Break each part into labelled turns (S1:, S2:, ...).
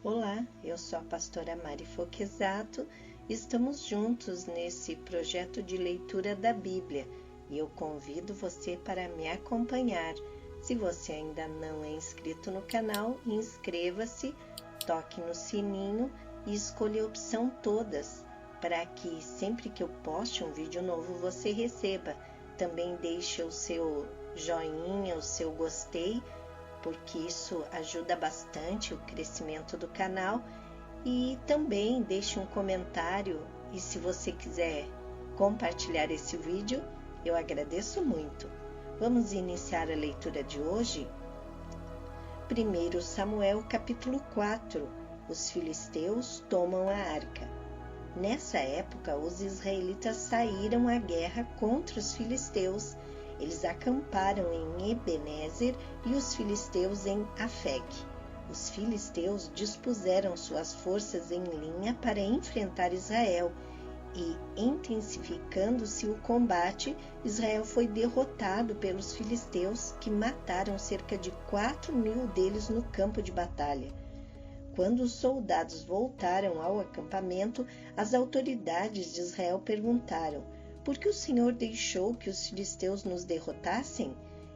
S1: Olá, eu sou a pastora Mari Foquesato e estamos juntos nesse projeto de leitura da Bíblia e eu convido você para me acompanhar. Se você ainda não é inscrito no canal, inscreva-se, toque no sininho e escolha a opção todas para que sempre que eu poste um vídeo novo você receba. Também deixe o seu joinha, o seu gostei, porque isso ajuda bastante o crescimento do canal, e também deixe um comentário, e se você quiser compartilhar esse vídeo, eu agradeço muito. Vamos iniciar a leitura de hoje? 1 Samuel capítulo 4. Os filisteus tomam a arca. Nessa época, os israelitas saíram à guerra contra os filisteus. Eles acamparam em Ebenezer e os filisteus em Afeque. Os filisteus dispuseram suas forças em linha para enfrentar Israel e, intensificando-se o combate, Israel foi derrotado pelos filisteus, que mataram cerca de 4.000 deles no campo de batalha. Quando os soldados voltaram ao acampamento, as autoridades de Israel perguntaram: por que o Senhor deixou que os filisteus nos derrotassem?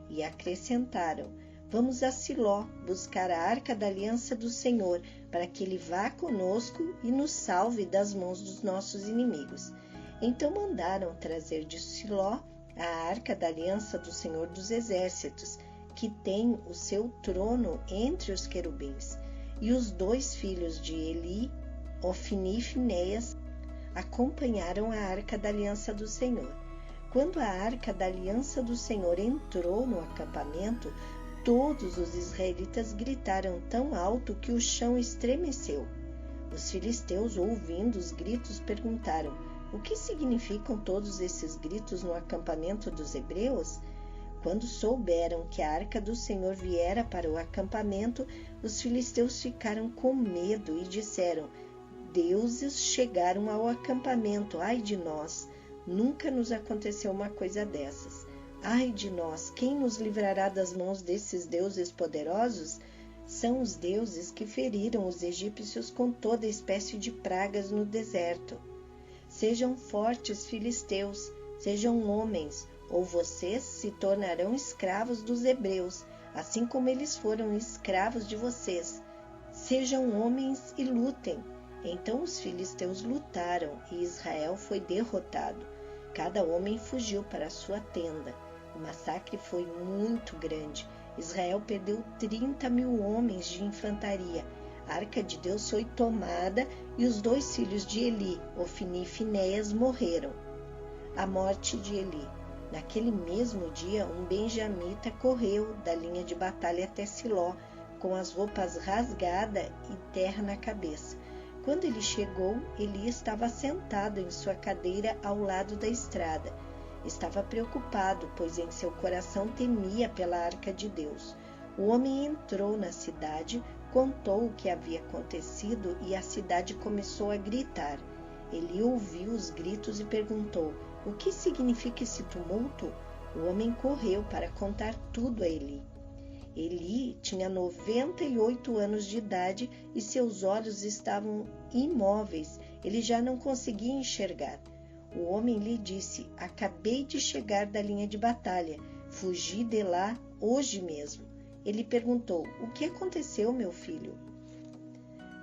S1: E acrescentaram: vamos a Siló buscar a arca da aliança do Senhor, para que ele vá conosco e nos salve das mãos dos nossos inimigos. Então mandaram trazer de Siló a arca da aliança do Senhor dos Exércitos, que tem o seu trono entre os querubins. E os 2 filhos de Eli, Ofni e Finéias, acompanharam a arca da aliança do Senhor. Quando a arca da aliança do Senhor entrou no acampamento, todos os israelitas gritaram tão alto que o chão estremeceu. Os filisteus, ouvindo os gritos, perguntaram: o que significam todos esses gritos no acampamento dos hebreus? Quando souberam que a arca do Senhor viera para o acampamento, os filisteus ficaram com medo e disseram: deuses chegaram ao acampamento, ai de nós! Nunca nos aconteceu uma coisa dessas. Ai de nós! Quem nos livrará das mãos desses deuses poderosos? São os deuses que feriram os egípcios com toda espécie de pragas no deserto. Sejam fortes, filisteus, sejam homens, ou vocês se tornarão escravos dos hebreus, assim como eles foram escravos de vocês. Sejam homens e lutem. Então os filisteus lutaram e Israel foi derrotado. Cada homem fugiu para sua tenda. O massacre foi muito grande. Israel perdeu 30.000 homens de infantaria. A arca de Deus foi tomada e os 2 filhos de Eli, Ofni e Finéias, morreram. A morte de Eli. Naquele mesmo dia, um benjamita correu da linha de batalha até Siló, com as roupas rasgadas e terra na cabeça. Quando ele chegou, Eli estava sentado em sua cadeira ao lado da estrada. Estava preocupado, pois em seu coração temia pela arca de Deus. O homem entrou na cidade, contou o que havia acontecido e a cidade começou a gritar. Eli ouviu os gritos e perguntou: o que significa esse tumulto? O homem correu para contar tudo a Eli. Eli tinha 98 anos de idade e seus olhos estavam imóveis. Ele já não conseguia enxergar. O homem lhe disse: acabei de chegar da linha de batalha. Fugi de lá hoje mesmo. Ele perguntou: o que aconteceu, meu filho?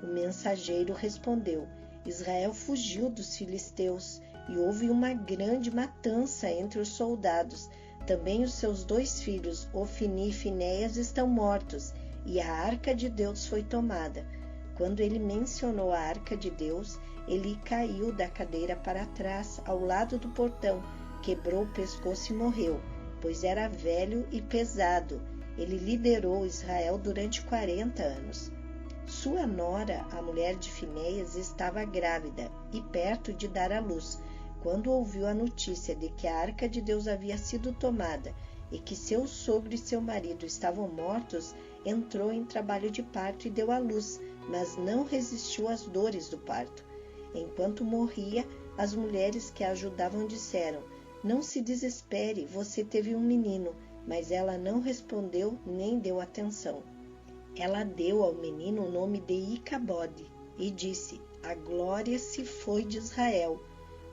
S1: O mensageiro respondeu: Israel fugiu dos filisteus e houve uma grande matança entre os soldados. Também os seus 2 filhos, Ofni e Finéias, estão mortos, e a arca de Deus foi tomada. Quando ele mencionou a arca de Deus, Eli caiu da cadeira para trás, ao lado do portão, quebrou o pescoço e morreu, pois era velho e pesado. Ele liderou Israel durante 40 anos. Sua nora, a mulher de Finéias, estava grávida e perto de dar à luz. Quando ouviu a notícia de que a arca de Deus havia sido tomada e que seu sogro e seu marido estavam mortos, entrou em trabalho de parto e deu à luz, mas não resistiu às dores do parto. Enquanto morria, as mulheres que a ajudavam disseram: não se desespere, você teve um menino. Mas ela não respondeu nem deu atenção. Ela deu ao menino o nome de Icabode e disse: a glória se foi de Israel,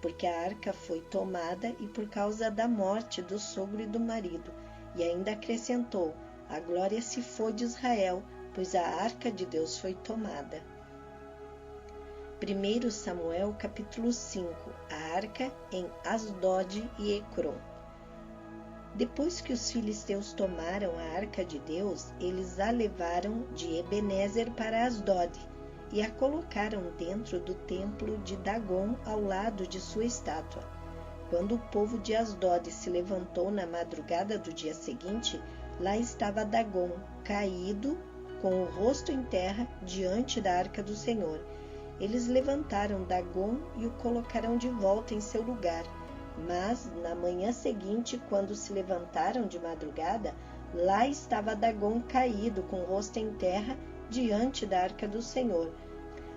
S1: porque a arca foi tomada e por causa da morte do sogro e do marido. E ainda acrescentou: a glória se foi de Israel, pois a arca de Deus foi tomada. 1 Samuel capítulo 5. A arca em Asdod e Ecrom. Depois que os filisteus tomaram a arca de Deus, eles a levaram de Ebenezer para Asdod e a colocaram dentro do templo de Dagon ao lado de sua estátua. Quando o povo de Asdod se levantou na madrugada do dia seguinte, lá estava Dagon, caído, com o rosto em terra, diante da arca do Senhor. Eles levantaram Dagon e o colocaram de volta em seu lugar. Mas, na manhã seguinte, quando se levantaram de madrugada, lá estava Dagon caído, com o rosto em terra, diante da arca do Senhor.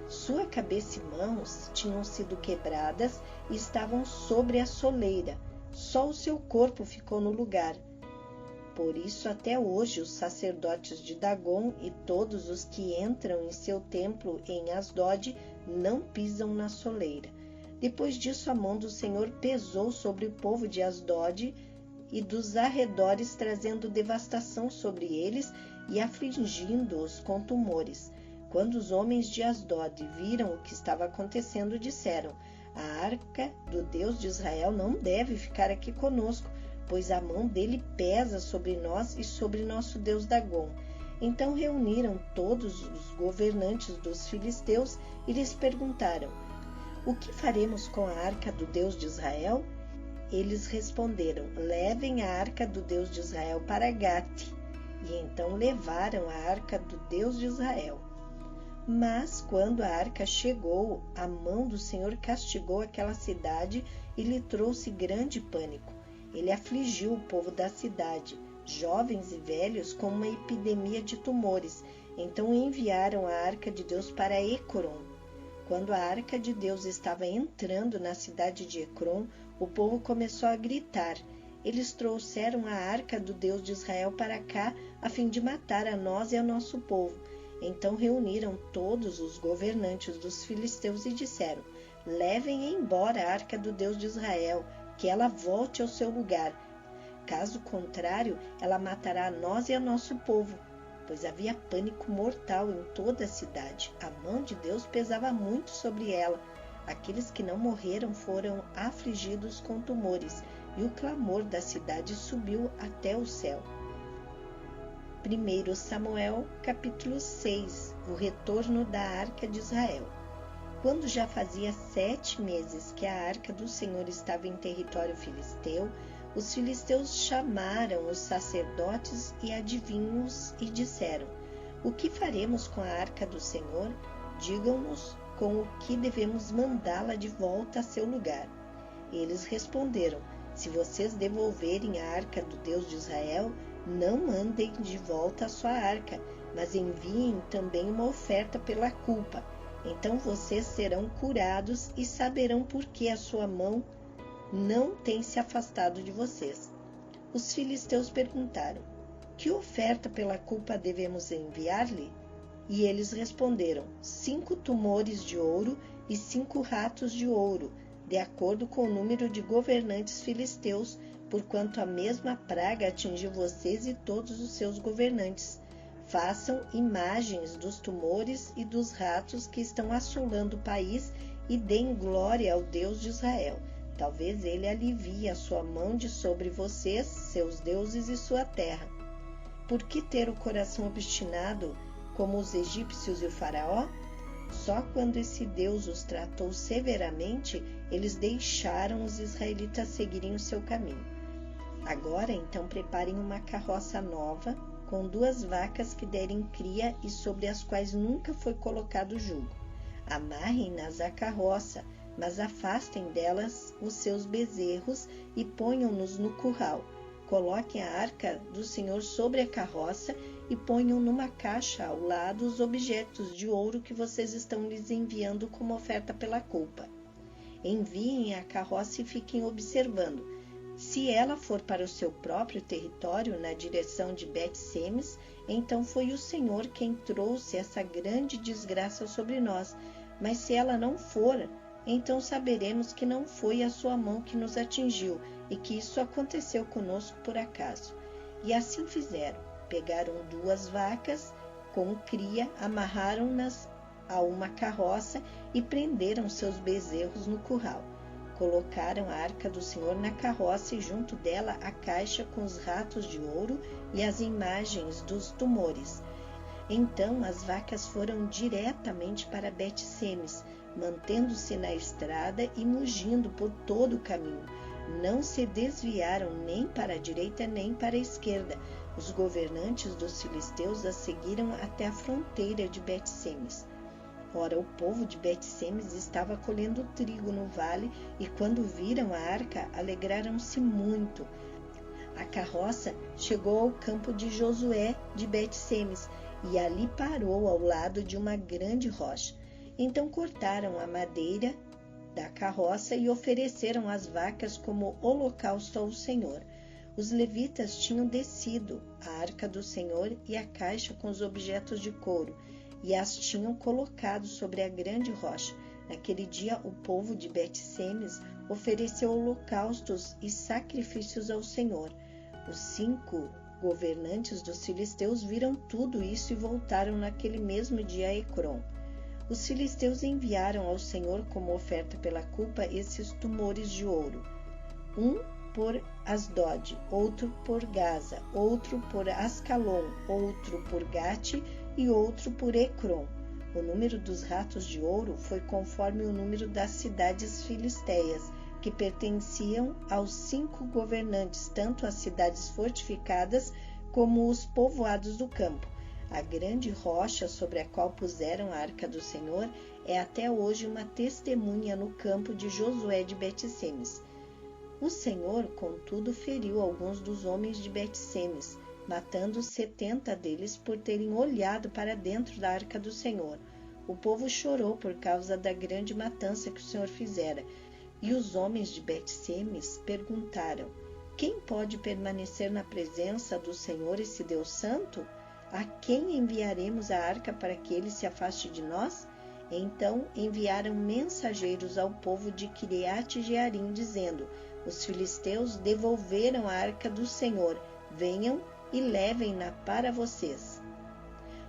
S1: Sua cabeça e mãos tinham sido quebradas e estavam sobre a soleira. Só o seu corpo ficou no lugar. Por isso, até hoje, os sacerdotes de Dagon e todos os que entram em seu templo em Asdod não pisam na soleira. Depois disso, a mão do Senhor pesou sobre o povo de Asdod e dos arredores, trazendo devastação sobre eles e afligindo-os com tumores. Quando os homens de Asdod viram o que estava acontecendo, disseram: a arca do Deus de Israel não deve ficar aqui conosco, pois a mão dele pesa sobre nós e sobre nosso Deus Dagon. Então reuniram todos os governantes dos filisteus e lhes perguntaram: o que faremos com a arca do Deus de Israel? Eles responderam: levem a arca do Deus de Israel para Gate. E então levaram a arca do Deus de Israel. Mas quando a arca chegou, a mão do Senhor castigou aquela cidade e lhe trouxe grande pânico. Ele afligiu o povo da cidade, jovens e velhos, com uma epidemia de tumores. Então enviaram a arca de Deus para Ecrom. Quando a arca de Deus estava entrando na cidade de Ecrom, o povo começou a gritar: eles trouxeram a arca do Deus de Israel para cá, a fim de matar a nós e ao nosso povo. Então reuniram todos os governantes dos filisteus e disseram: levem embora a arca do Deus de Israel, que ela volte ao seu lugar. Caso contrário, ela matará a nós e ao nosso povo. Pois havia pânico mortal em toda a cidade. A mão de Deus pesava muito sobre ela. Aqueles que não morreram foram afligidos com tumores, e o clamor da cidade subiu até o céu. 1 Samuel, capítulo 6. O retorno da arca de Israel. Quando já fazia 7 meses que a arca do Senhor estava em território filisteu, os filisteus chamaram os sacerdotes e adivinhos e disseram: o que faremos com a arca do Senhor? Digam-nos com o que devemos mandá-la de volta a seu lugar. Eles responderam: se vocês devolverem a arca do Deus de Israel, não mandem de volta a sua arca, mas enviem também uma oferta pela culpa. Então vocês serão curados e saberão por que a sua mão não tem se afastado de vocês. Os filisteus perguntaram: que oferta pela culpa devemos enviar-lhe? E eles responderam: 5 tumores de ouro e 5 ratos de ouro, de acordo com o número de governantes filisteus, porquanto a mesma praga atingiu vocês e todos os seus governantes. Façam imagens dos tumores e dos ratos que estão assolando o país e deem glória ao Deus de Israel. Talvez ele alivie a sua mão de sobre vocês, seus deuses e sua terra. Por que ter o coração obstinado como os egípcios e o faraó? Só quando esse Deus os tratou severamente, eles deixaram os israelitas seguirem o seu caminho. Agora, então, preparem uma carroça nova, com 2 vacas que derem cria e sobre as quais nunca foi colocado jugo. Amarrem-nas à carroça, mas afastem delas os seus bezerros e ponham-nos no curral. Coloquem a arca do Senhor sobre a carroça e ponham numa caixa ao lado os objetos de ouro que vocês estão lhes enviando como oferta pela culpa. Enviem a carroça e fiquem observando. Se ela for para o seu próprio território, na direção de Bet-Semes, então foi o Senhor quem trouxe essa grande desgraça sobre nós. Mas se ela não for, então saberemos que não foi a sua mão que nos atingiu e que isso aconteceu conosco por acaso. E assim fizeram. Pegaram 2 vacas com cria, amarraram-nas a uma carroça e prenderam seus bezerros no curral. Colocaram a arca do Senhor na carroça e junto dela a caixa com os ratos de ouro e as imagens dos tumores. Então as vacas foram diretamente para Bet-Semes, mantendo-se na estrada e mugindo por todo o caminho. Não se desviaram nem para a direita nem para a esquerda. Os governantes dos filisteus as seguiram até a fronteira de Bet-Semes. Ora, o povo de Bet-Semes estava colhendo trigo no vale e quando viram a arca, alegraram-se muito. A carroça chegou ao campo de Josué de Bet-Semes e ali parou ao lado de uma grande rocha. Então cortaram a madeira da carroça e ofereceram as vacas como holocausto ao Senhor. Os levitas tinham descido a arca do Senhor e a caixa com os objetos de couro e as tinham colocado sobre a grande rocha. Naquele dia, o povo de Bet-Semes ofereceu holocaustos e sacrifícios ao Senhor. Os 5 governantes dos filisteus viram tudo isso e voltaram naquele mesmo dia a Ecrom. Os filisteus enviaram ao Senhor como oferta pela culpa esses tumores de ouro, um por Asdod, outro por Gaza, outro por Ascalon, outro por Gate e outro por Ecrom. O número dos ratos de ouro foi conforme o número das cidades filisteias, que pertenciam aos 5 governantes, tanto as cidades fortificadas como os povoados do campo. A grande rocha sobre a qual puseram a arca do Senhor é até hoje uma testemunha no campo de Josué de Bet-Semes. O Senhor, contudo, feriu alguns dos homens de Bet-Semes, matando 70 deles por terem olhado para dentro da arca do Senhor. O povo chorou por causa da grande matança que o Senhor fizera, e os homens de Bet-Semes perguntaram: quem pode permanecer na presença do Senhor, esse Deus santo? A quem enviaremos a arca para que ele se afaste de nós? Então enviaram mensageiros ao povo de Quiriate-Jearim, dizendo: os filisteus devolveram a arca do Senhor, venham e levem-na para vocês.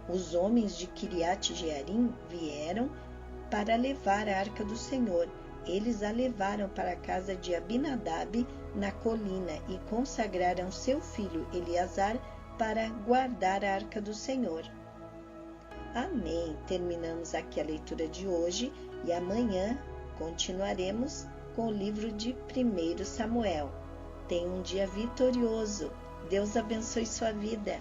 S1: Os homens de Quiriate-Jearim vieram para levar a arca do Senhor. Eles a levaram para a casa de Abinadab na colina e consagraram seu filho Eleazar para guardar a arca do Senhor. Amém. Terminamos aqui a leitura de hoje e amanhã continuaremos com o livro de 1 Samuel. Tenha um dia vitorioso. Deus abençoe sua vida.